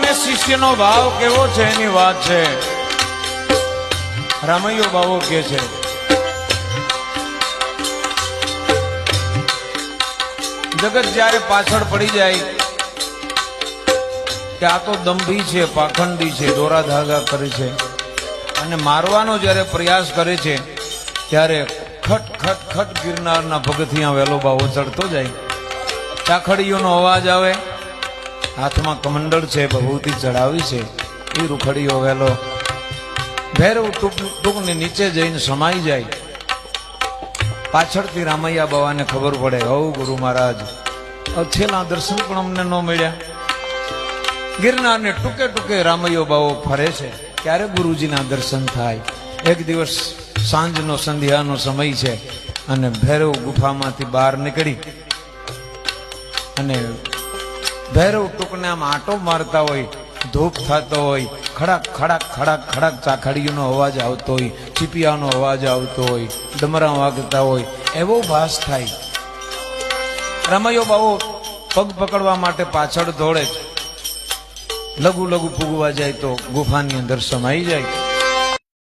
અને શિષ્યનો ભાવ કેવો છે એની વાત છે. રામૈયો બાવો કે છે, જગત જ્યારે પાછળ પડી જાય કે આ તો દંભી છે, પાખંડી છે, દોરા ધાગા કરે છે અને મારવાનો જ્યારે પ્રયાસ કરે છે ત્યારે ખટ ખટ ખટ ગિરનારના પગથિયાં વેલો બાવો ચડતો જાય. ચાખડીઓનો અવાજ આવે, હાથમાં કમંડળ છે, ભભૂતિ ચડાવી છે, એ રૂખડીઓ વેલો ભૈરવ ટૂંકની નીચે જઈને સમાઈ જાય. પાછળથી રામૈયા બાવાને ખબર પડે, હવ ગુરુ મહારાજ છેલ્લા દર્શન પણ અમને ન મળ્યા. ગિરનારને ટૂંકે ટૂંકે રામૈયો બાવો ફરે છે, ક્યારે ગુરુજીના દર્શન થાય. એક દિવસ સાંજનો સંધ્યાનો સમય છે અને ભૈરવ ગુફામાંથી બહાર નીકળી અને ભૈરવ ટૂંકને આમ આંટો મારતા હોય, ધૂપ થતો હોય, ખડાક ખડાક ખડાક ખડાક ચાખડીઓનો અવાજ આવતો હોય, ચીપિયાનો અવાજ આવતો હોય, ડમરા વાગતા હોય, એવો ભાસ થાય. રામૈયો બાવો પગ પકડવા માટે પાછળ દોડે છે. લઘુ લઘુ પૂગવા જાય તો ગુફાની અંદર સમાઈ જાય.